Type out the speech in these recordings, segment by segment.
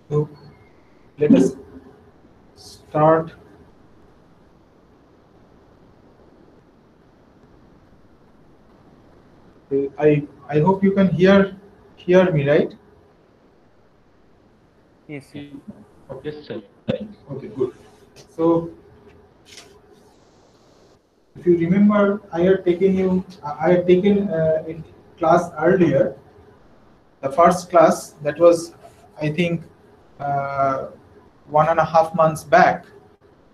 So let us start. I hope you can hear me, right? Yes, sir. Okay. Okay, good. So if you remember, I had taken in class earlier, the first class that was, I think, uh, 1.5 months back.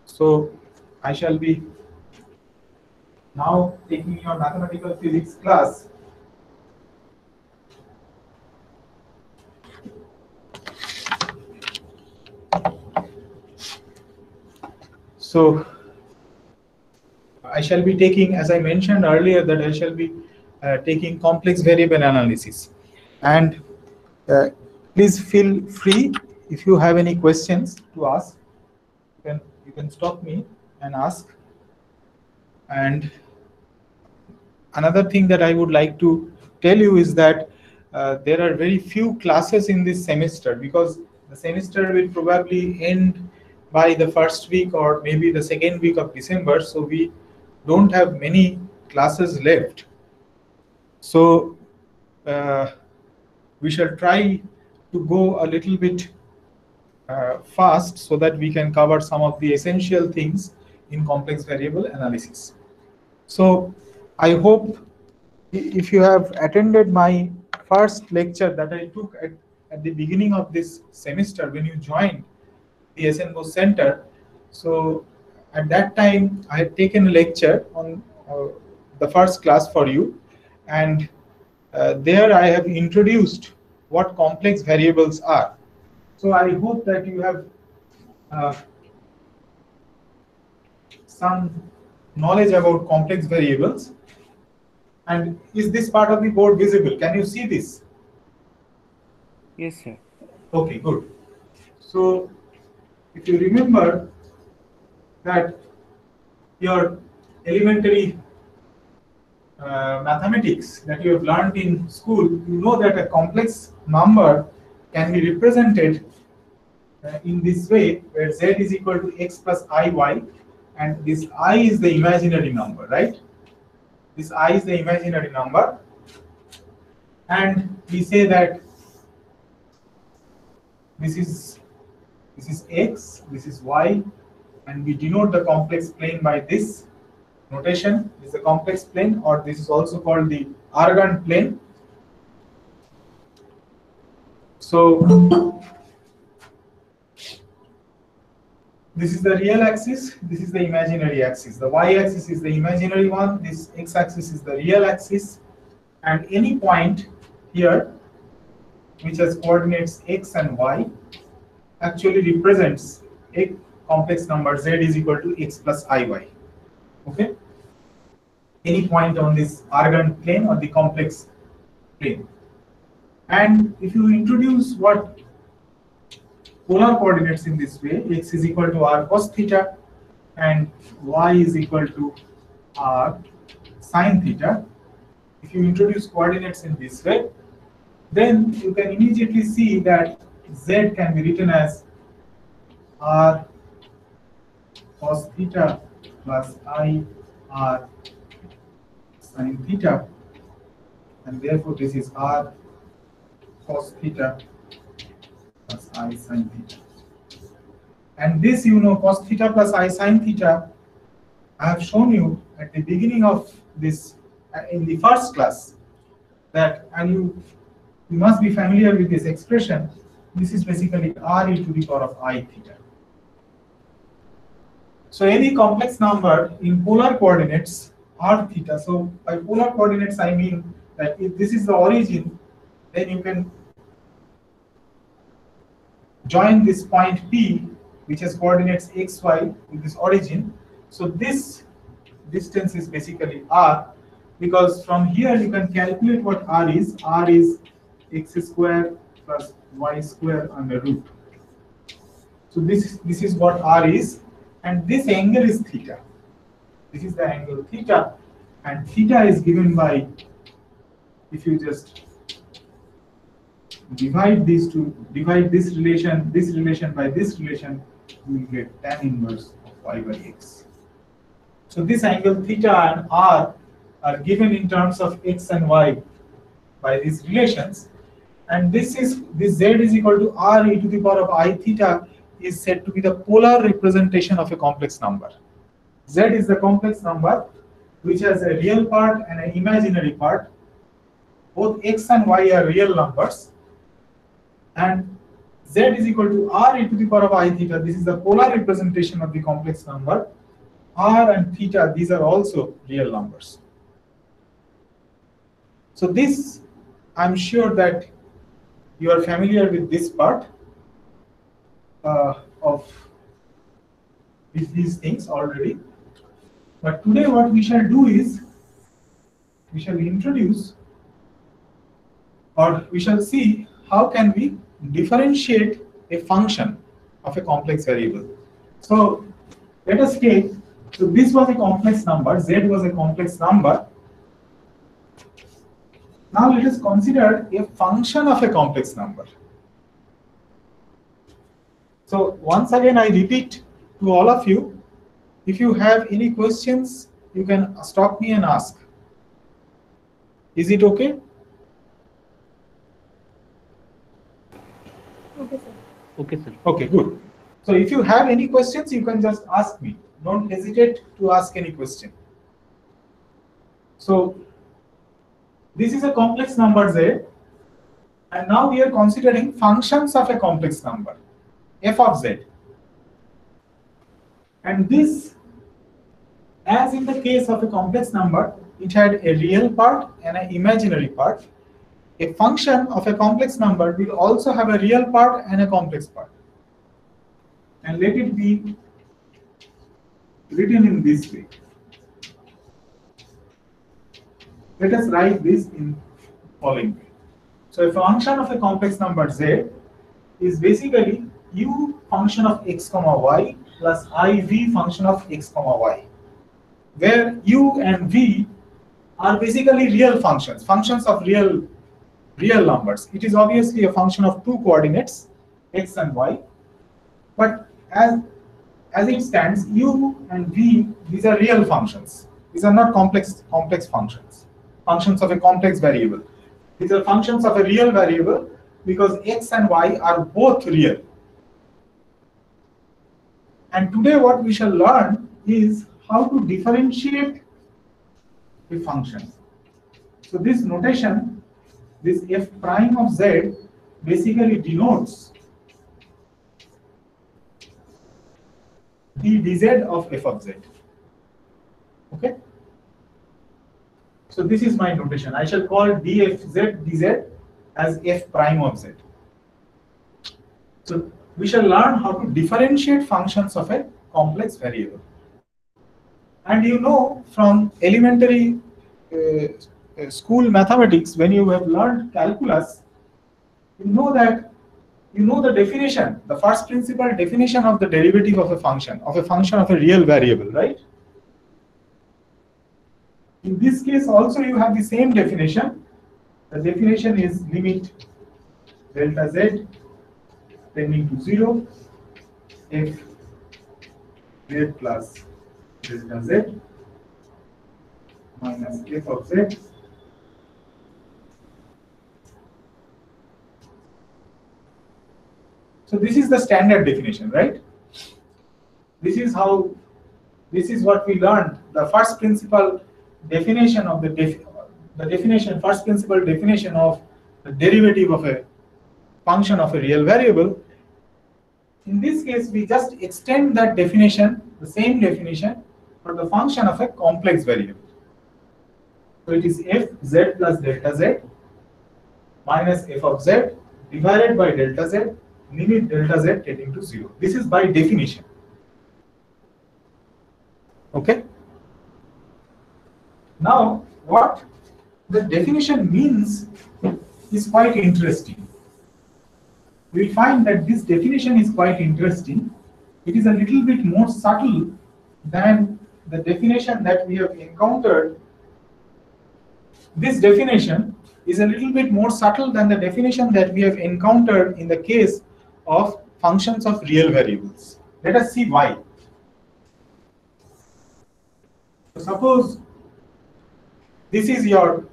So I shall be now taking your mathematical physics class. So I shall be taking, as I mentioned earlier, that I shall be taking complex variable analysis. And uh, please feel free if you have any questions to ask. You can stop me and ask. And another thing that I would like to tell you is that there are very few classes in this semester because the semester will probably end by the first week or maybe the second week of December. So we don't have many classes left. So uh, we shall try to go a little bit fast so that we can cover some of the essential things in complex variable analysis. So I hope if you have attended my first lecture that I took at the beginning of this semester when you joined the SN Bose Center, so at that time I had taken a lecture on the first class for you, and there I have introduced what complex variables are. So I hope that you have uh, some knowledge about complex variables. And is this part of the board visible? Can you see this? Yes, sir. Okay, good. So if you remember that your elementary mathematics that you have learned in school, you know that a complex number can be represented in this way, where z is equal to x plus iy, and this I is the imaginary number, right? This I is the imaginary number, and we say that this is this is x, this is y, and we denote the complex plane by this notation. This is a complex plane, or this is also called the Argand plane. So this is the real axis, this is the imaginary axis. The y-axis is the imaginary one, this x-axis is the real axis, and any point here which has coordinates x and y actually represents a complex number z is equal to x plus iy. Okay? Any point on this Argand plane or the complex plane. And if you introduce what polar coordinates in this way, x is equal to r cos theta and y is equal to r sine theta. If you introduce coordinates in this way, then you can immediately see that z can be written as r cos theta plus I r sine theta, and therefore this is r cos theta plus I sine theta. And this, cos theta plus I sine theta, I have shown you at the beginning of this, in the first class, that, and you must be familiar with this expression. This is basically r e to the power of I theta. So any complex number in polar coordinates r theta. So by polar coordinates, I mean that if this is the origin, then you can join this point P, which has coordinates x, y with this origin. So this distance is basically r, because from here you can calculate what r is. R is x square plus y square under root. So this is what r is, and this angle is theta. This is the angle theta, and theta is given by, if you just divide these two, divide this relation by this relation, you will get tan inverse of y by x. So this angle theta and r are given in terms of x and y by these relations, and this z is equal to r e to the power of I theta is said to be the polar representation of a complex number. Z is the complex number which has a real part and an imaginary part. Both x and y are real numbers, and z is equal to r e to the power of I theta. This is the polar representation of the complex number. R and theta, these are also real numbers. So this, I'm sure that you are familiar with this part of these things already. But today what we shall do is, we shall introduce, or we shall see how can we differentiate a function of a complex variable. So let us take, so this was a complex number, z was a complex number. Now let us consider a function of a complex number. So once again I repeat to all of you, if you have any questions, you can stop me and ask. Is it okay? Okay, sir. Okay, sir. Okay, good. So if you have any questions, you can just ask me. Don't hesitate to ask any question. So this is a complex number z, and now we are considering functions of a complex number, f of z. And this, as in the case of a complex number, it had a real part and an imaginary part. A function of a complex number will also have a real part and a complex part. And let it be written in this way. Let us write this in following way. So a function of a complex number z is basically u function of x comma y plus iv function of x comma y, where u and v are basically real functions, functions of real numbers. It is obviously a function of two coordinates, x and y, but as it stands, u and v, these are real functions. These are not complex functions, functions of a complex variable. These are functions of a real variable because x and y are both real. And today what we shall learn is how to differentiate a function. So this notation, this f prime of z, basically denotes the dz of f of z. Okay? So this is my notation. I shall call dfz dz as f prime of z. So we shall learn how to differentiate functions of a complex variable. And you know from elementary school mathematics, when you have learned calculus, you know the definition, the first principle definition of the derivative of a function of a real variable, right? In this case also you have the same definition. The definition is limit delta z tending to 0 f z plus delta z minus f of z So this is the standard definition, right? This is what we learned. The first principle definition of first principle definition of the derivative of a function of a real variable. In this case, we just extend that definition, the same definition, for the function of a complex variable. So it is f z plus delta z minus f of z divided by delta z, limit delta z tending to 0. This is by definition. Okay? Now, what the definition means is quite interesting. We find that this definition is quite interesting. It is a little bit more subtle than the definition that we have encountered. This definition is a little bit more subtle than the definition that we have encountered in the case of functions of real variables. Let us see why. So suppose this is your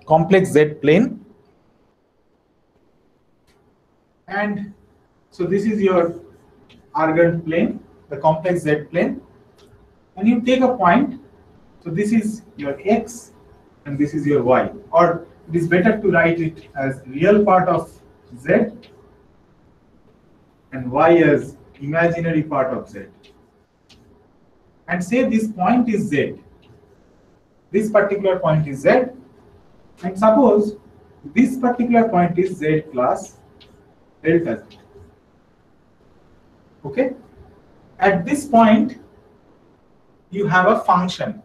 complex Z plane, and so this is your Argand plane, the complex Z plane, and you take a point. So this is your X and this is your Y, or it is better to write it as real part of Z and Y as imaginary part of Z. And say this point is Z. This particular point is Z, and suppose this particular point is Z plus delta Z. Okay? At this point, you have a function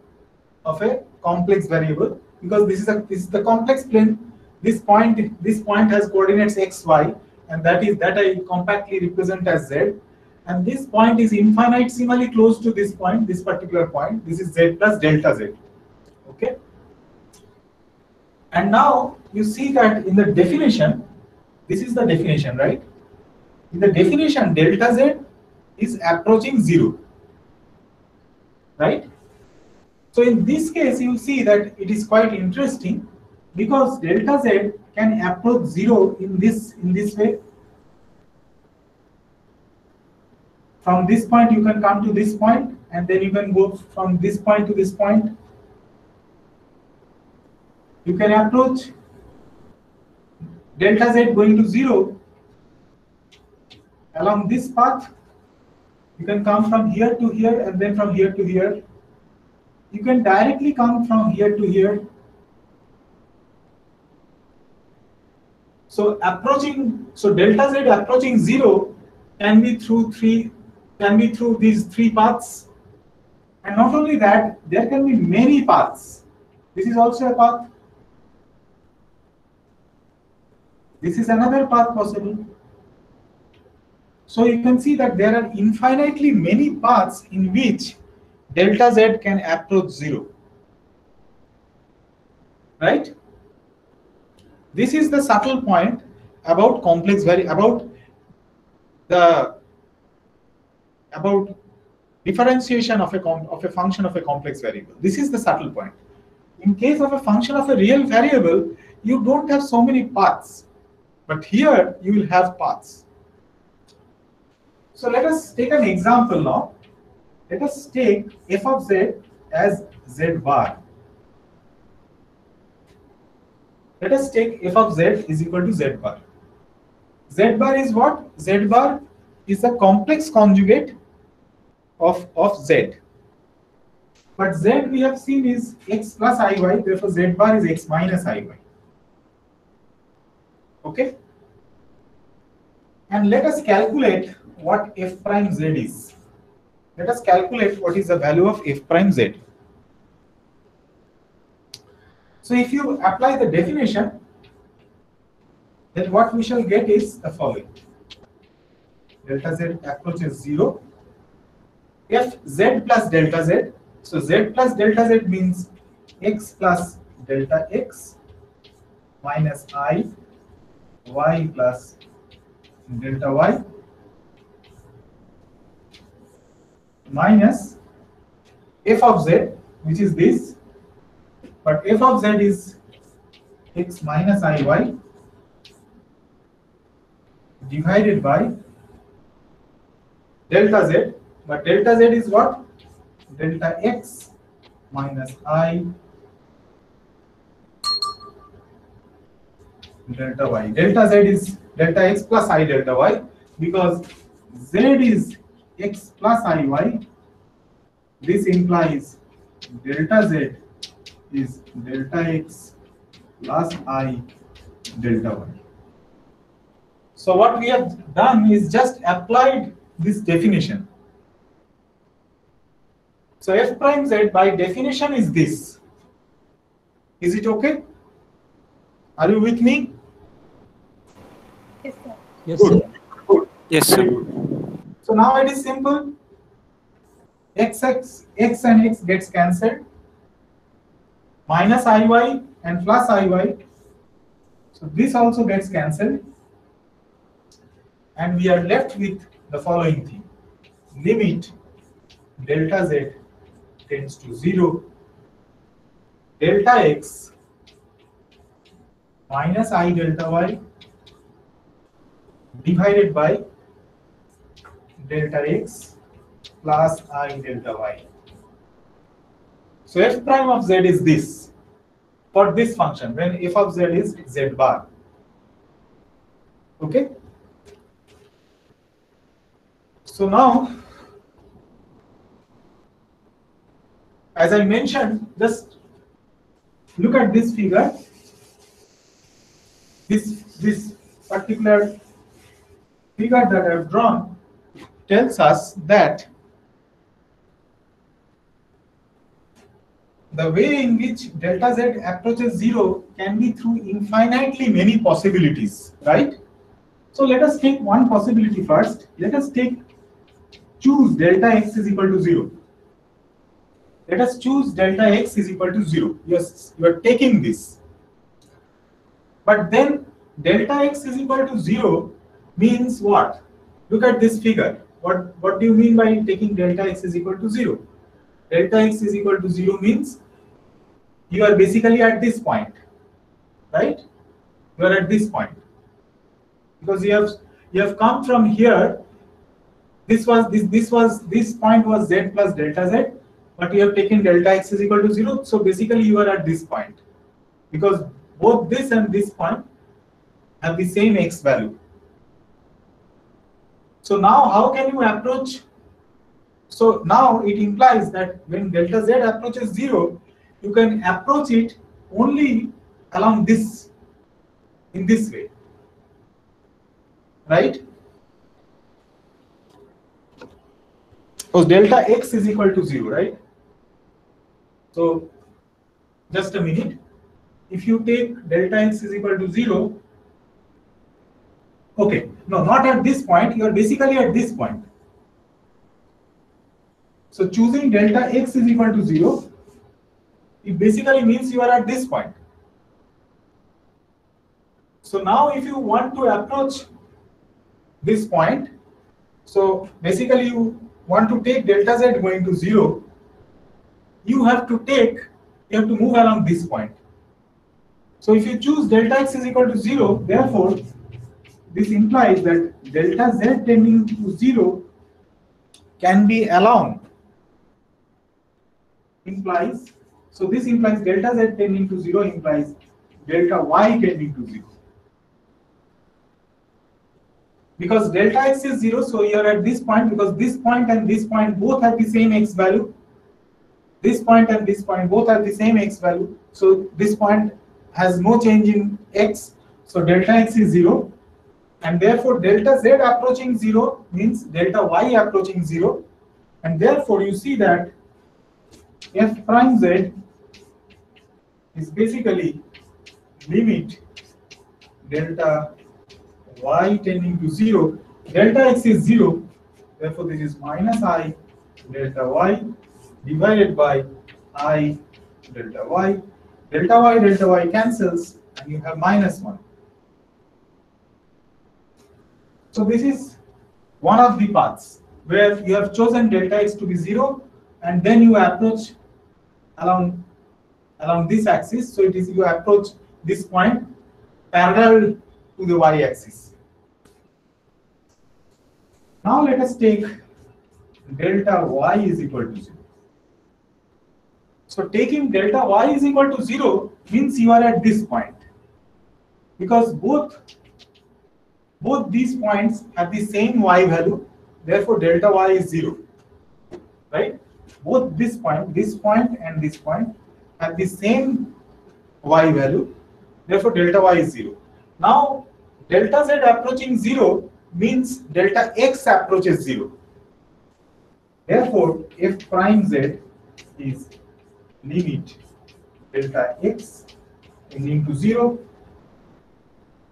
of a complex variable, because this is the complex plane. This point has coordinates x, y, and that I compactly represent as Z. And this point is infinitesimally close to this point, this particular point. This is Z plus delta Z. Okay? And now you see that in the definition, this is the definition, right? In the definition, delta Z is approaching 0. Right? So in this case, you see that it is quite interesting, because delta Z can approach 0 in this way. From this point, you can come to this point, and then you can go from this point to this point. You can approach delta Z going to 0 along this path. You can come from here to here, and then from here to here. You can directly come from here to here. So delta Z approaching 0 can be through these three paths. And not only that, there can be many paths. This is also a path. This is another path possible. So you can see that there are infinitely many paths in which delta Z can approach 0. Right? This is the subtle point about about differentiation of a function of a complex variable. This is the subtle point. In case of a function of a real variable, you don't have so many paths, but here you will have paths. So let us take an example now. Let us take f of z as z bar. Let us take f of z is equal to z bar. Z bar is what? Z bar is the complex conjugate of z. But z we have seen is x plus iy, therefore z bar is x minus iy. Okay? And let us calculate what f prime z is. Let us calculate what is the value of f prime z. So if you apply the definition, then what we shall get is the following. Delta z approaches 0. F z plus delta z. So z plus delta z means x plus delta x minus I, y plus delta y, minus f of z, which is this, but f of z is x minus iy divided by delta z, but delta z is what? Delta x minus I delta y. Delta z is delta x plus I delta y, because z is x plus iy. This implies delta z is delta x plus I delta y. So what we have done is just applied this definition. So f prime z by definition is this. Is it okay? Are you with me? Yes, sir. Yes, Good. sir. Good. Yes, sir. So now it is simple. X and x gets cancelled. Minus iy and plus Iy. So this also gets cancelled, and we are left with the following thing. Limit delta z tends to 0, delta x minus I delta y divided by delta x plus I delta y. So f prime of z is this for this function when f of z is z bar. Okay. So now, as I mentioned, just look at this figure. This particular figure that I have drawn tells us that the way in which delta z approaches 0 can be through infinitely many possibilities, right? So let us take one possibility first. Let us choose delta x is equal to 0. Let us choose delta x is equal to 0. Yes, you are taking this. But then delta x is equal to 0 means what? Look at this figure. What do you mean by taking delta x is equal to 0? Delta x is equal to 0 means you are basically at this point, right? You are at this point. Because you have come from here. This point was z plus delta z, but you have taken delta x is equal to 0. So basically you are at this point, because both this and this point have the same x value. So now how can you approach? So now it implies that when delta z approaches 0, you can approach it only along this, in this way, right? So delta x is equal to 0, right? So just a minute. If you take delta x is equal to 0, okay, no, not at this point, you are basically at this point. So choosing delta x is equal to 0, it basically means you are at this point. So now if you want to approach this point, so basically you want to take delta z going to 0, you have to move along this point. So if you choose delta x is equal to 0, therefore this implies that delta z tending to 0 can be along, so this implies delta z tending to 0 implies delta y tending to 0. Because delta x is 0, so you are at this point, because this point and this point both have the same x value. This point and this point both have the same x value. So this point has no change in x. So delta x is 0. And therefore delta z approaching 0 means delta y approaching 0. And therefore you see that f prime z is basically limit delta y tending to 0. Delta x is 0. Therefore this is minus I delta y divided by I delta y. Delta y cancels, and you have minus 1. So this is one of the paths where you have chosen delta x to be 0, and then you approach along this axis. So it is you approach this point parallel to the y-axis. Now let us take delta y is equal to 0. So taking delta y is equal to 0 means you are at this point, because both these points have the same y value. Therefore delta y is 0, right? Both this point and this point have the same y value. Therefore delta y is 0. Now delta z approaching 0 means delta x approaches 0. Therefore f prime z is limit delta x tending to 0.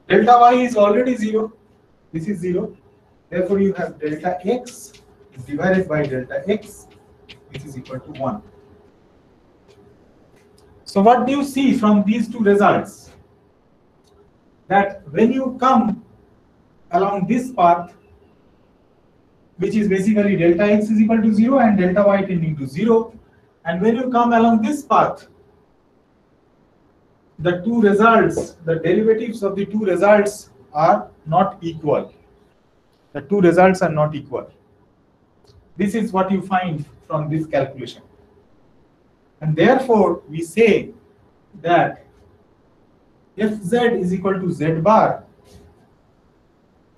Delta y is already 0. This is 0. Therefore you have delta x divided by delta x, which is equal to 1. So what do you see from these two results? That when you come along this path, which is basically delta x is equal to 0 and delta y tending to 0, and when you come along this path, the two results, the derivatives of the two results are not equal. The two results are not equal. This is what you find from this calculation. And therefore, we say that fz is equal to z bar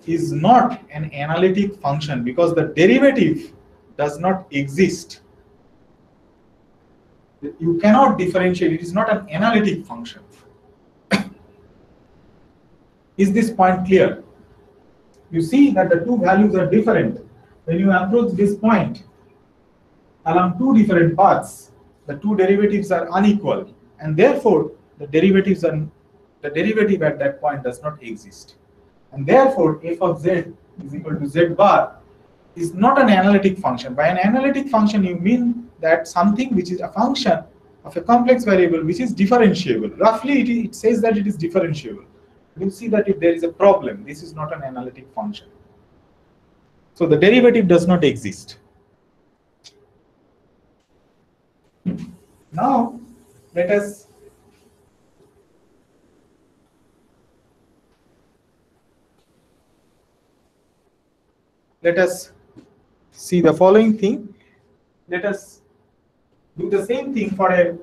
is not an analytic function because the derivative does not exist. You cannot differentiate, it is not an analytic function. Is this point clear? You see that the two values are different. When you approach this point along two different paths, the two derivatives are unequal, and therefore the derivative at that point does not exist. And therefore f of z is equal to z bar is not an analytic function. By an analytic function, you mean that something which is a function of a complex variable which is differentiable. Roughly, it says that it is differentiable. You see that if there is a problem, this is not an analytic function. So the derivative does not exist. Now, let us see the following thing. Let us do the same thing for a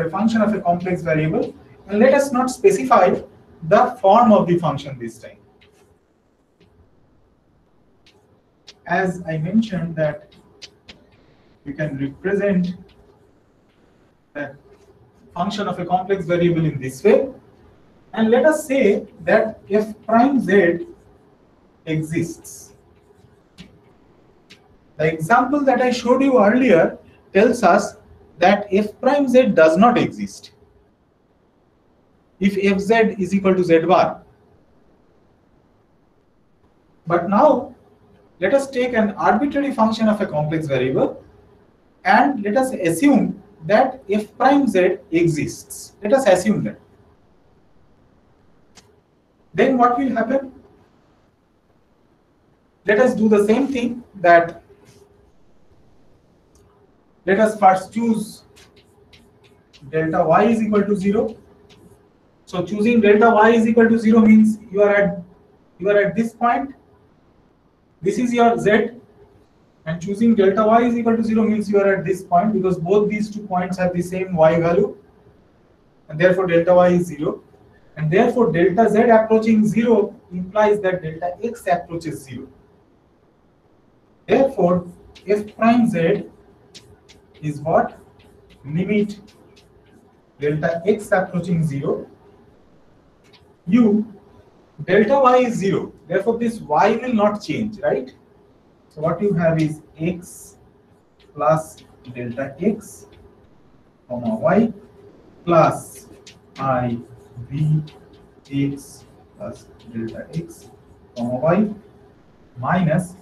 function of a complex variable, and let us not specify the form of the function this time. As I mentioned that you can represent the function of a complex variable in this way, and let us say that f prime z exists. The example that I showed you earlier tells us that f prime z does not exist if fz is equal to z bar. But now let us take an arbitrary function of a complex variable and let us assume that f prime z exists. Let us assume that. Then what will happen? Let us do the same thing, that let us first choose delta y is equal to 0. So choosing delta y is equal to 0 means you are at this point. This is your z, and choosing delta y is equal to 0 means you are at this point, because both these 2 points have the same y value, and therefore delta y is 0. And therefore delta z approaching 0 implies that delta x approaches 0. Therefore f prime z is what? Limit delta x approaching 0, delta y is 0. Therefore this y will not change, right? So what you have is x plus delta x comma y plus I v x plus delta x comma y minus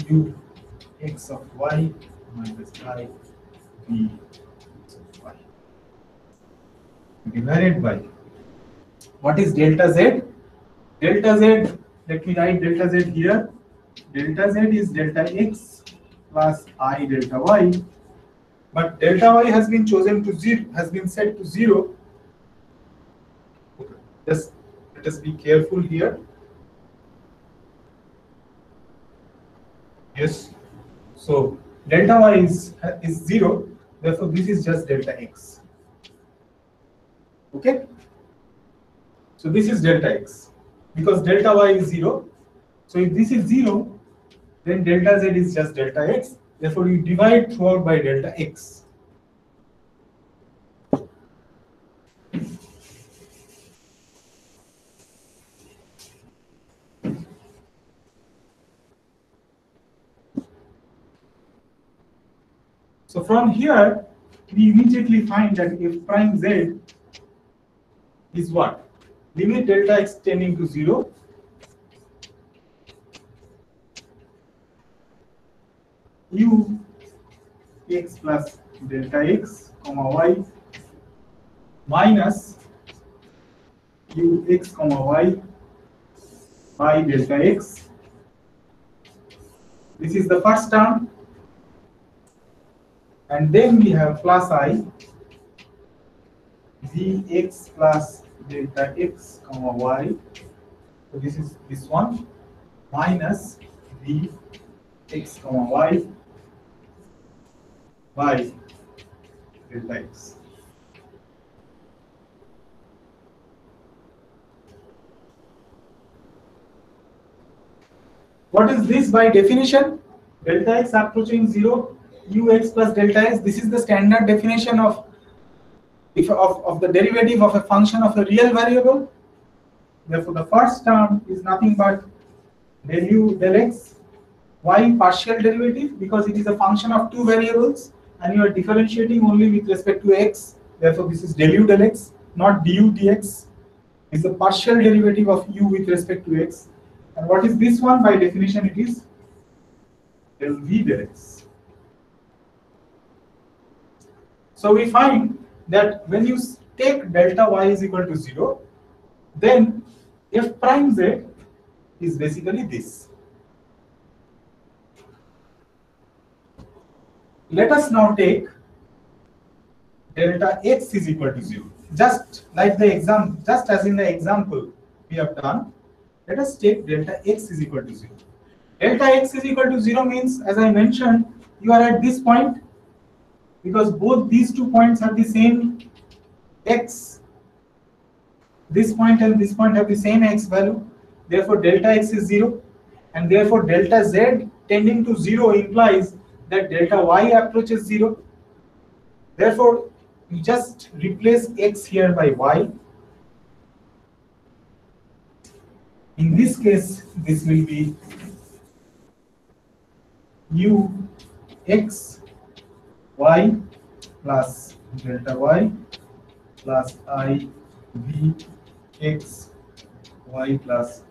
u x of y minus I v x of y divided by, what is delta z? Delta z, let me write delta z here. Delta z is delta x plus I delta y, but delta y has been chosen to 0, has been set to 0. Just let us be careful here. Yes. So delta y is 0. Therefore, this is just delta x. Okay. So this is delta x because delta y is 0. So if this is 0, then delta z is just delta x. Therefore, you divide throughout by delta x. So from here, we immediately find that f prime z is what? Limit delta x tending to 0 u x plus delta x comma y minus ux comma y by delta x. This is the first term, and then we have plus I vx plus delta x comma y. So this is this one minus v x comma y by delta x. What is this by definition? Delta x approaching 0, ux plus delta x. This is the standard definition of the derivative of a function of a real variable. Therefore, the first term is nothing but del u del x y partial derivative, because it is a function of two variables and you are differentiating only with respect to x. Therefore, this is del u del x, not du dx. Is the partial derivative of u with respect to x. And what is this one? By definition, it is del v del x. So we find that when you take delta y is equal to 0, then f prime z is basically this. Let us now take delta x is equal to 0. Just like the example, just as in the example we have done, let us take delta x is equal to 0. Delta x is equal to 0 means, as I mentioned, you are at this point, because both these 2 points have the same x. This point and this point have the same x value. Therefore, delta x is 0. And therefore, delta z tending to 0 implies that delta y approaches 0. Therefore, you just replace x here by y. In this case, this will be u x y plus delta y plus I v x y plus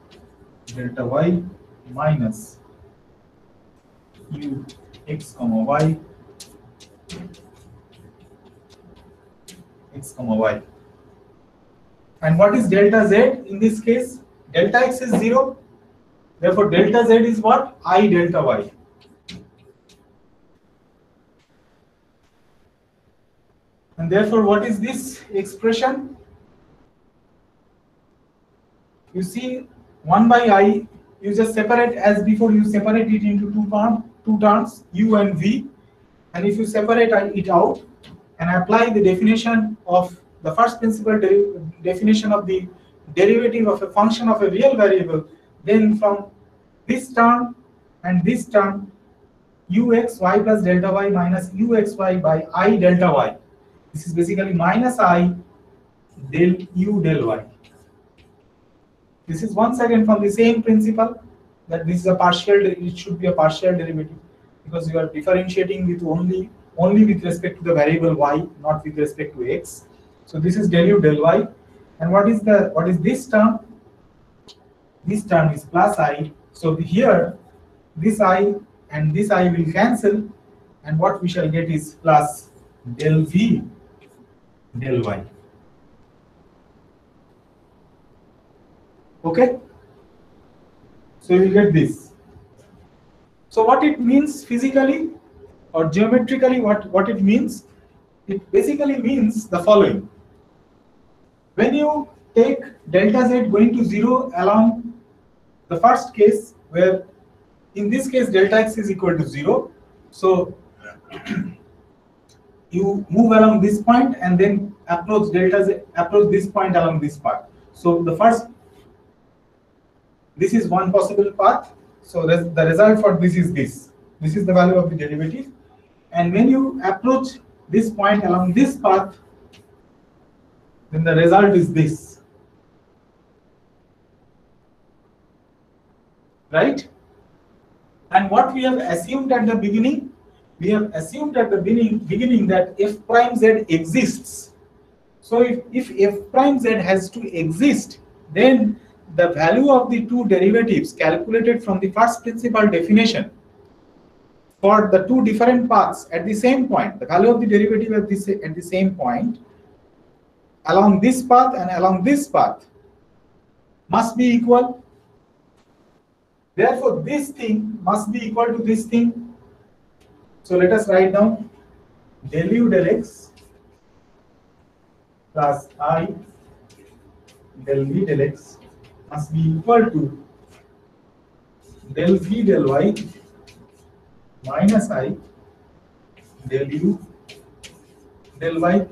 delta y minus u x comma y x comma y. And what is delta z in this case? Delta x is 0. Therefore, delta z is what? I delta y. And therefore, what is this expression? You see, 1 by I, you just separate as before, you separate it into two terms, u and v. And if you separate it out and apply the definition of the first principle definition of the derivative of a function of a real variable, then from this term and this term, ux y plus delta y minus ux y by I delta y. This is basically minus I del u del y. This is once again from the same principle, that this is a partial, it should be a partial derivative, because you are differentiating with only with respect to the variable y, not with respect to x. So this is del u del y. And what is this term? This term is plus I. So here this I and this I will cancel, and what we shall get is plus del v del y. Okay? So you will get this. So what it means physically or geometrically, what it means? It basically means the following. When you take delta z going to 0 along the first case, where in this case delta x is equal to 0, so you move along this point and then approach this point along this part. So the first, this is one possible path. So the result for this is this. This is the value of the derivative. And when you approach this point along this path, then the result is this. Right? And what we have assumed at the beginning, we have assumed at the beginning that f prime z exists. So if f prime z has to exist, then the value of the two derivatives calculated from the first principle definition for the two different paths at the same point, the value of the derivative at the same point along this path and along this path must be equal. Therefore, this thing must be equal to this thing. So let us write down del u del x plus I del v del x must be equal to del v del y minus I del u del y.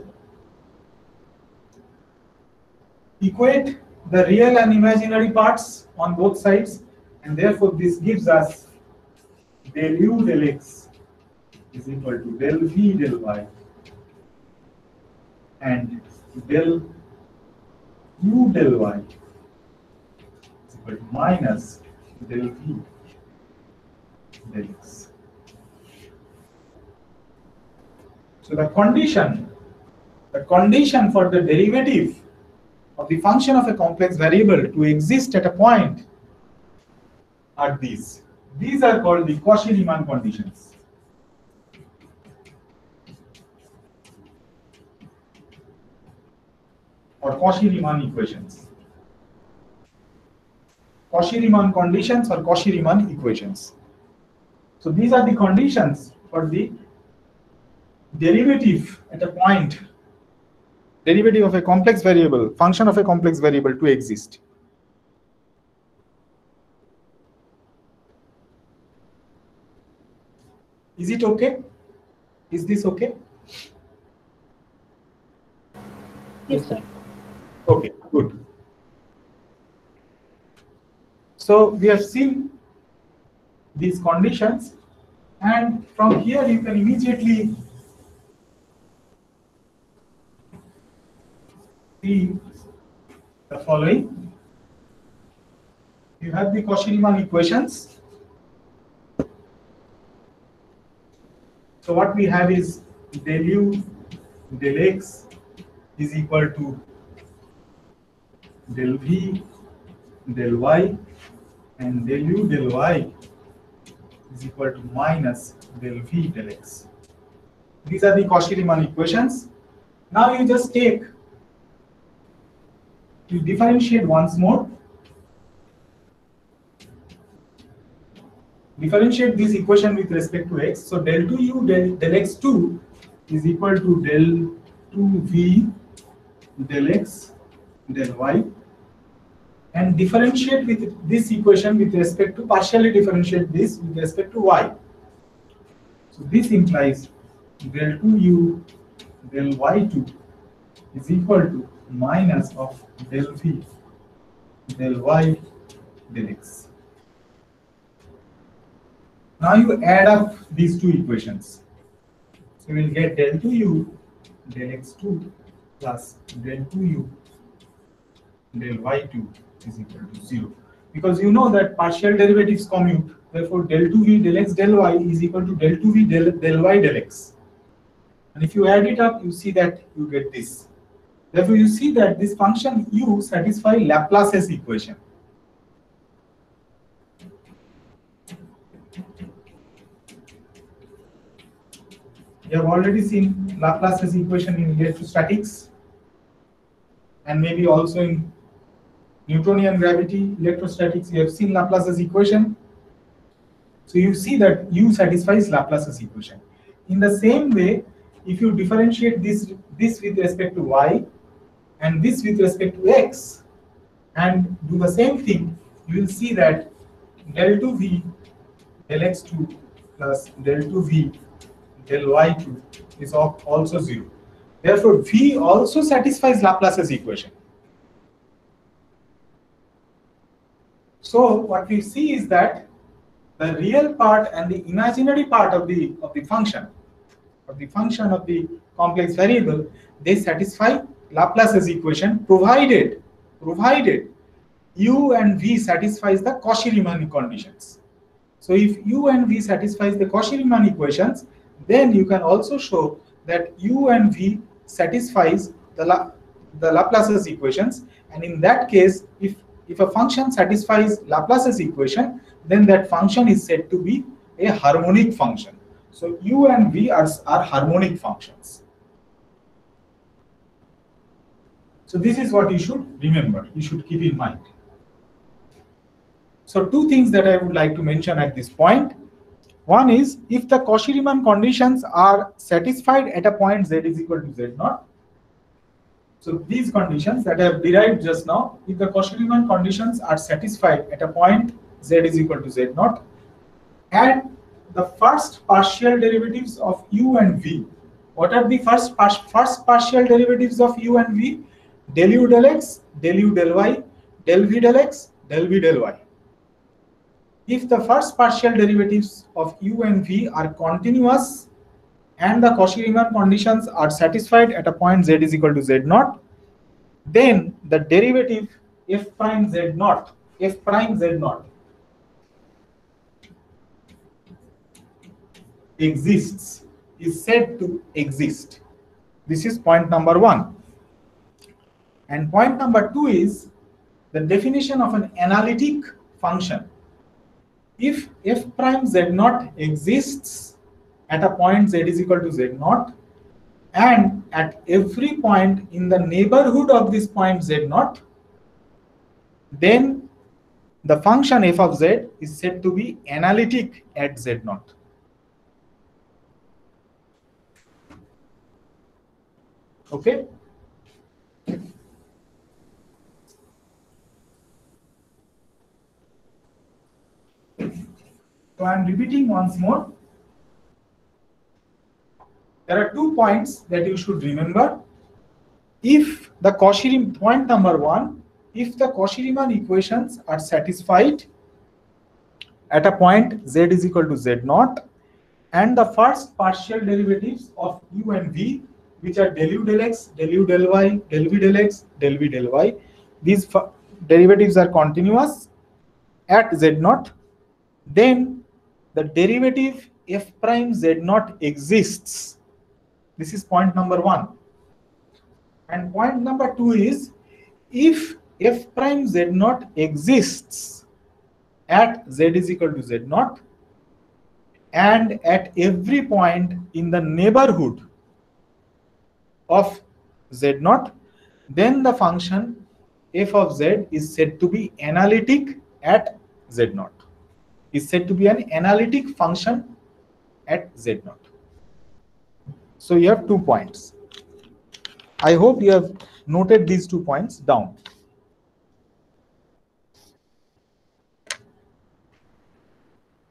Equate the real and imaginary parts on both sides, and therefore this gives us del u del x is equal to del v del y and del u del y is equal to minus del v del x. So the condition for the derivative of the function of a complex variable to exist at a point are these. These are called the Cauchy-Riemann conditions. Or Cauchy-Riemann equations. Cauchy-Riemann conditions or Cauchy-Riemann equations. So these are the conditions for the derivative at a point, derivative of a complex variable, function of a complex variable to exist. Is it okay? Is this okay? Yes, sir. Okay, good. So we have seen these conditions, and from here you can immediately see the following. You have the Cauchy-Riemann equations. So what we have is del u del x is equal to del v del y and del u del y is equal to minus del v del x. These are the Cauchy-Riemann equations. Now you just take, you differentiate once more. Differentiate this equation with respect to x. So del 2u del x2 is equal to del 2v del x del y, and differentiate with this equation with respect to, partially differentiate this with respect to y. So this implies del 2u del y2 is equal to minus of del v del y del x. Now you add up these two equations. So we will get del 2u del x2 plus del 2u del y2 is equal to 0. Because you know that partial derivatives commute, therefore del 2v del x del y is equal to del 2v del y del x. And if you add it up, you see that you get this. Therefore, you see that this function u satisfies Laplace's equation. You have already seen Laplace's equation in electrostatics, and maybe also in Newtonian gravity, electrostatics, you have seen Laplace's equation. So you see that u satisfies Laplace's equation. In the same way, if you differentiate this with respect to y and this with respect to x, and do the same thing, you will see that del 2v del x2 plus del 2v del y2 is also 0. Therefore, v also satisfies Laplace's equation. So what we see is that the real part and the imaginary part of the function of the complex variable, they satisfy Laplace's equation, provided u and v satisfies the Cauchy-Riemann conditions. So if u and v satisfies the Cauchy-Riemann equations, then you can also show that u and v satisfies the Laplace's equations, and in that case, if a function satisfies Laplace's equation, then that function is said to be a harmonic function. So u and v are harmonic functions. So this is what you should remember, you should keep in mind. So two things that I would like to mention at this point. One is, if the Cauchy-Riemann conditions are satisfied at a point z is equal to z naught. So these conditions that I have derived just now, if the Cauchy-Riemann conditions are satisfied at a point z is equal to z naught, and the first partial derivatives of u and v. What are the first partial derivatives of u and v? Del u del x, del u del y, del v del x, del v del y. If the first partial derivatives of u and v are continuous and the Cauchy-Riemann conditions are satisfied at a point z is equal to z naught, then the derivative f prime z naught exists, is said to exist. This is point number one. And point number two is the definition of an analytic function. If f prime z naught exists at a point z is equal to z naught, and at every point in the neighborhood of this point z naught, then the function f of z is said to be analytic at z naught. Okay? So I am repeating once more. There are 2 points that you should remember. If the Cauchy-Riemann, point number 1, if the Cauchy-Riemann equations are satisfied at a point z is equal to z naught, and the first partial derivatives of u and v, which are del u del x, del u del y, del v del x, del v del y, these derivatives are continuous at z naught, then the derivative f prime z naught exists. This is point number 1. And point number 2 is, if f prime z naught exists at z is equal to z naught, and at every point in the neighborhood of z naught, then the function f of z is said to be analytic at z naught, is said to be an analytic function at z naught. So you have 2 points. I hope you have noted these 2 points down.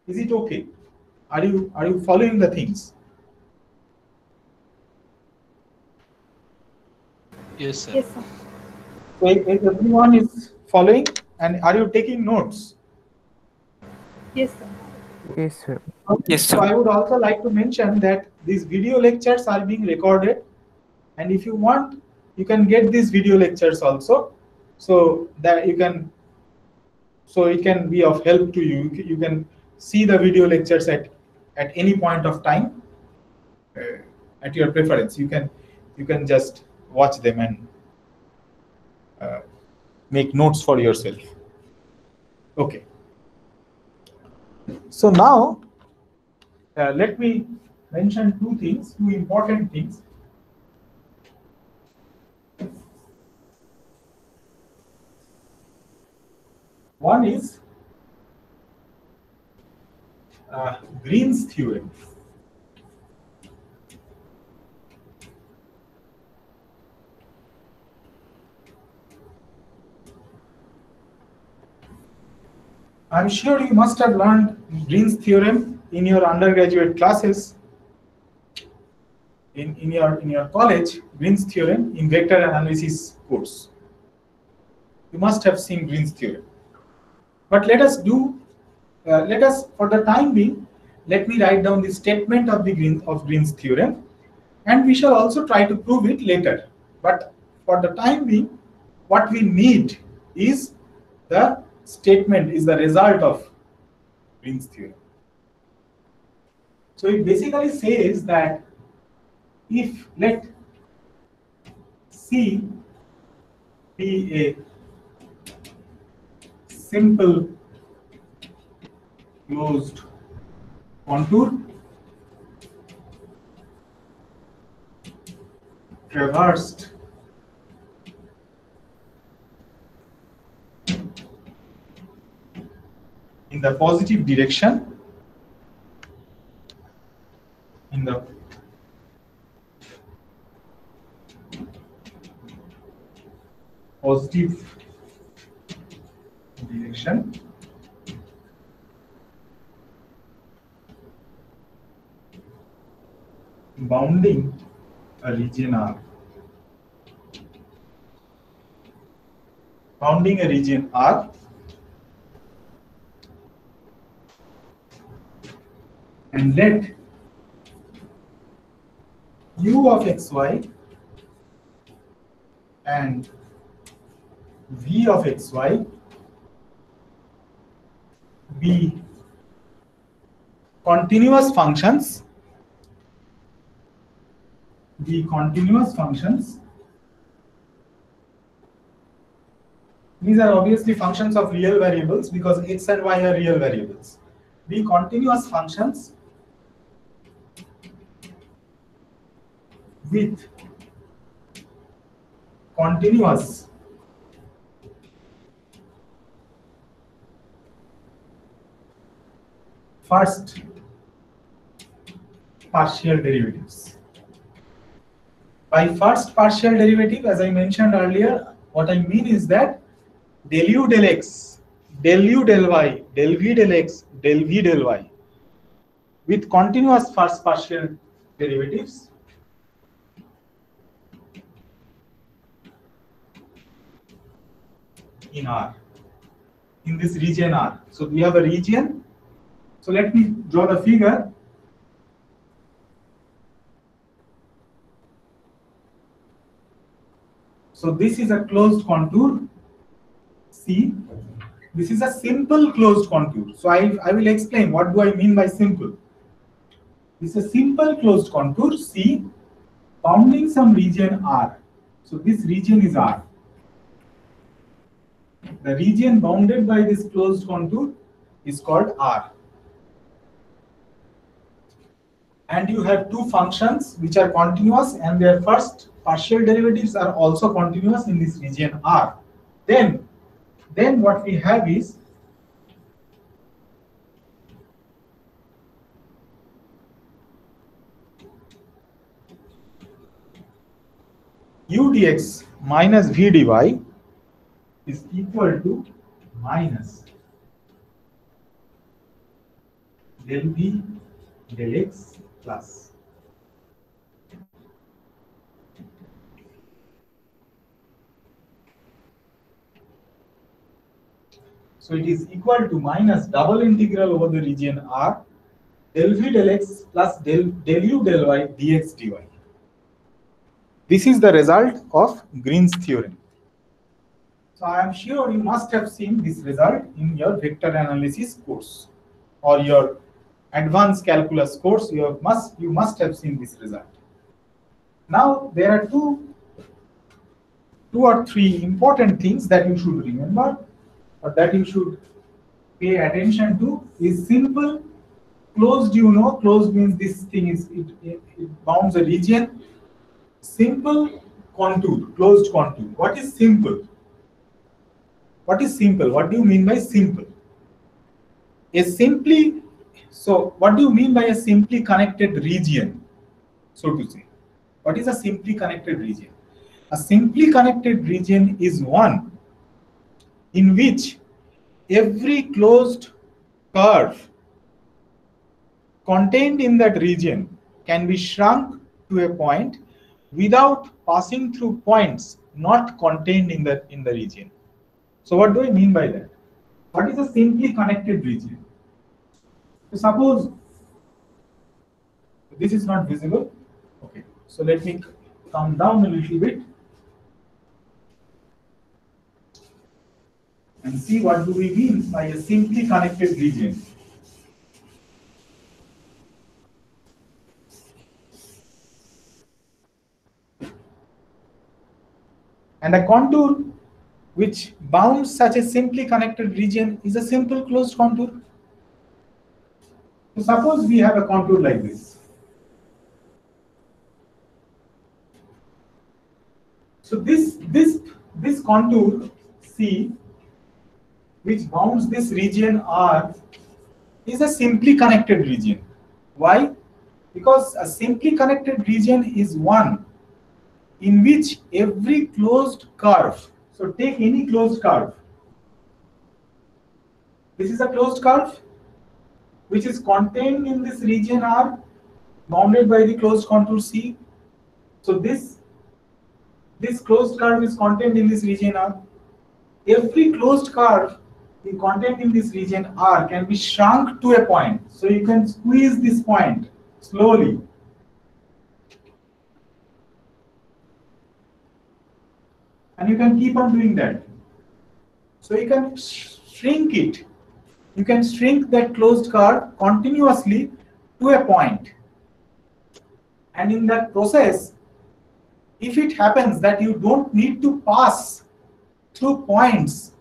Is it okay? Are you following the things? Yes, sir. Yes, sir. So if everyone is following, and are you taking notes? Yes, sir. Yes, sir. Okay. Yes, sir. So I would also like to mention that these video lectures are being recorded, and if you want, you can get these video lectures also, so that you can, so it can be of help to you. You can see the video lectures at any point of time at your preference. You can just watch them and make notes for yourself. Okay. So now let me mention 2 things, 2 important things. One is Green's theorem. I'm sure you must have learned Green's theorem in your undergraduate classes, in your college. Green's theorem in vector analysis course. You must have seen Green's theorem. But let us for the time being, let me write down the statement of Green's theorem, and we shall also try to prove it later. But for the time being, what we need is the statement, is the result of Green's theorem. So it basically says that if let C be a simple closed contour, traversed in the positive direction, in the positive direction, bounding a region R. Bounding a region R, and let u of xy and v of xy be continuous functions. These are obviously functions of real variables because x and y are real variables. Be continuous functions with continuous first partial derivatives. By first partial derivative, as I mentioned earlier, what I mean is that del u del x, del u del y, del v del x, del v del y with continuous first partial derivatives in R, in this region R. So we have a region. So let me draw the figure. So this is a closed contour C. This is a simple closed contour. So I will explain what do I mean by simple. This is a simple closed contour C bounding some region R. So this region is R. The region bounded by this closed contour is called R. And you have two functions which are continuous and their first partial derivatives are also continuous in this region R. Then what we have is u dx minus v dy is equal to minus del v del x plus so it is equal to minus double integral over the region R del v del x plus del u del y dx dy. This is the result of Green's theorem. So I am sure you must have seen this result in your vector analysis course or your advanced calculus course. You must have seen this result. Now there are two or three important things that you should remember or that you should pay attention to. Is simple, closed. You know, closed means this thing is it bounds a region. Simple, contour, closed contour. What is simple? What is simple? What do you mean by simple? So what do you mean by a simply connected region, so to say? What is a simply connected region? A simply connected region is one in which every closed curve contained in that region can be shrunk to a point without passing through points not contained in the region. So what do I mean by that? What is a simply connected region? So suppose this is not visible. Okay, so let me come down a little bit and see what do we mean by a simply connected region. And a contour which bounds such a simply connected region is a simple closed contour. So suppose we have a contour like this. So this contour C, which bounds this region R, is a simply connected region. Why? Because a simply connected region is one in which every closed curve, so take any closed curve. This is a closed curve which is contained in this region R, bounded by the closed contour C. So this closed curve is contained in this region R. Every closed curve contained in this region R can be shrunk to a point. So you can squeeze this point slowly. And you can keep on doing that. So you can shrink it. You can shrink that closed curve continuously to a point. And in that process, if it happens that you don't need to pass through points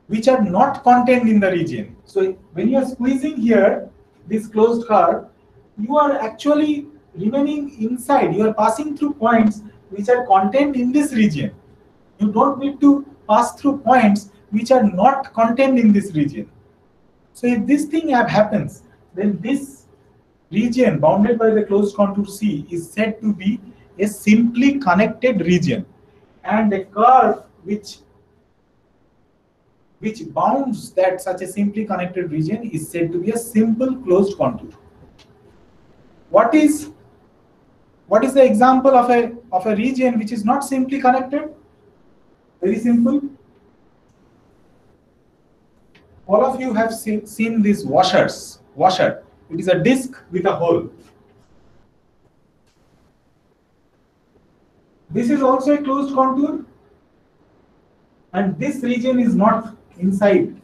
which are not contained in the region. So when you are squeezing here, this closed curve, you are actually remaining inside. You are passing through points which are contained in this region. You don't need to pass through points which are not contained in this region. So if this thing happens, then this region bounded by the closed contour C is said to be a simply connected region, and a curve which bounds that such a simply connected region is said to be a simple closed contour. What is the example of a region which is not simply connected? Very simple. All of you have seen these washers. Washer. It is a disc with a hole. This is also a closed contour, and this region is not inside.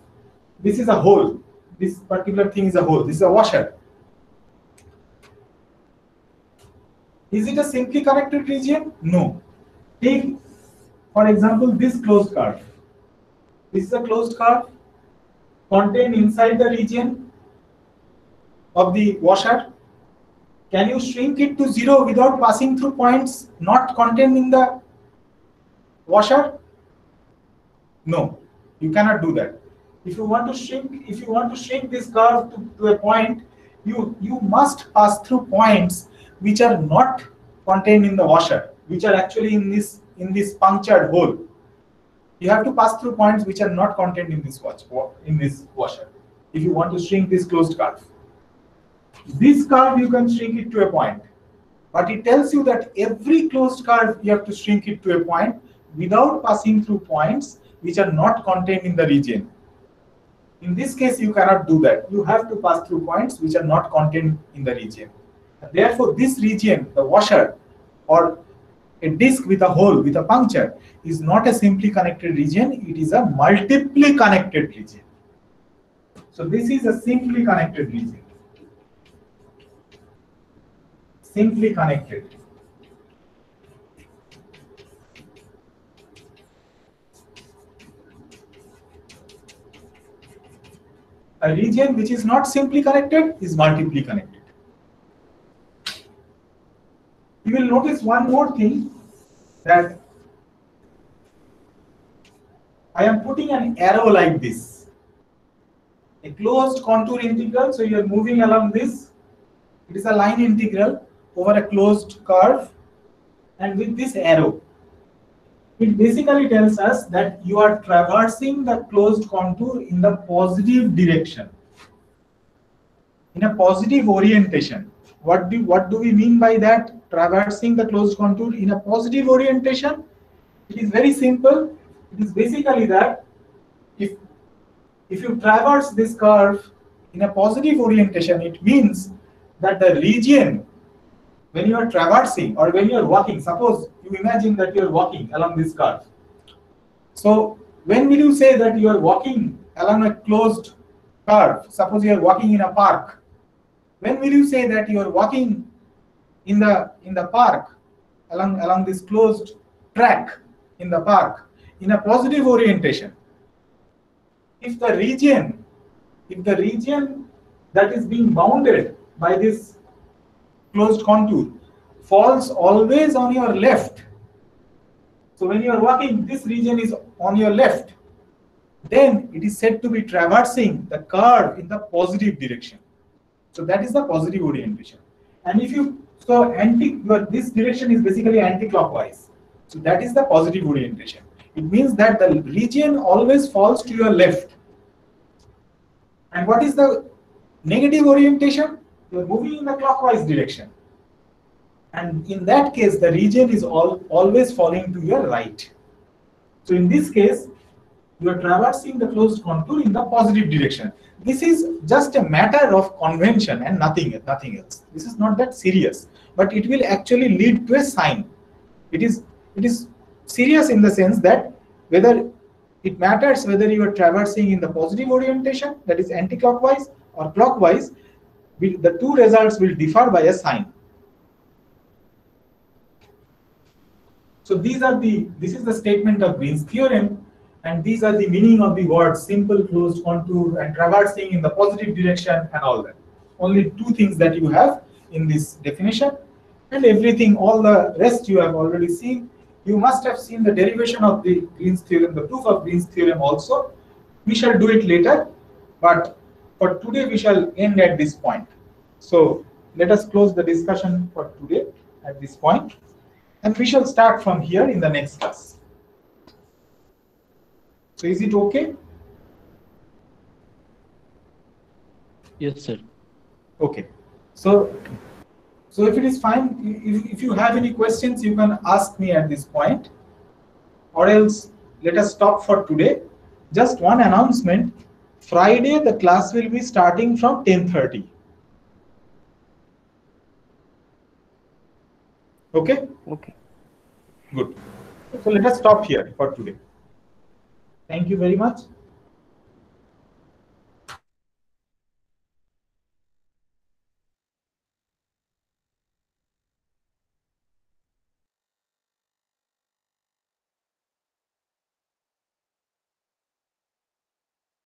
This is a hole. This particular thing is a hole. This is a washer. Is it a simply connected region? No. Take, for example, this closed curve. This is a closed curve contained inside the region of the washer. Can you shrink it to 0 without passing through points not contained in the washer? No, you cannot do that. If you want to shrink this curve to a point, you must pass through points which are not contained in the washer, which are actually in this punctured hole. You have to pass through points which are not contained in this washer if you want to shrink this closed curve. This curve you can shrink it to a point, but it tells you that every closed curve you have to shrink it to a point without passing through points which are not contained in the region. In this case, you cannot do that. You have to pass through points which are not contained in the region. Therefore, this region, the washer or a disc with a hole, with a puncture, is not a simply connected region. It is a multiply connected region. So this is a simply connected region. Simply connected. A region which is not simply connected is multiply connected. You will notice one more thing, that I am putting an arrow like this. A closed contour integral, so you are moving along this. It is a line integral over a closed curve, and with this arrow, it basically tells us that you are traversing the closed contour in the positive direction, in a positive orientation. What do we mean by that? Traversing the closed contour in a positive orientation? It is very simple. It is basically that if you traverse this curve in a positive orientation, it means that the region, when you are traversing or when you are walking, suppose you imagine that you are walking along this curve. So when will you say that you are walking along a closed curve? Suppose you are walking in a park. When will you say that you are walking in the park along this closed track in the park in a positive orientation? If the region that is being bounded by this closed contour falls always on your left, So when you are walking, this region is on your left. Then it is said to be traversing the curve in the positive direction. So that is the positive orientation. And if you this direction is basically anti-clockwise. So that is the positive orientation. It means that the region always falls to your left. And what is the negative orientation? You are moving in the clockwise direction. And in that case, the region is always falling to your right. So in this case, you are traversing the closed contour in the positive direction. This is just a matter of convention and nothing else. This is not that serious, but it will actually lead to a sign. It is serious in the sense that whether it matters whether you are traversing in the positive orientation, that is anti-clockwise, or clockwise, the two results will differ by a sign. So this is the statement of Green's theorem, and these are the meaning of the words simple closed contour and traversing in the positive direction and all that. Only two things that you have in this definition, and everything, all the rest you have already seen. You must have seen the derivation of the Green's theorem, the proof of Green's theorem also. We shall do it later, but for today we shall end at this point. So let us close the discussion for today at this point, and we shall start from here in the next class. So is it okay? Yes, sir. Okay. So if it is fine, if you have any questions, you can ask me at this point, or else let us stop for today. Just one announcement. Friday, the class will be starting from 10:30. Okay? Okay. Good. So let us stop here for today. Thank you very much.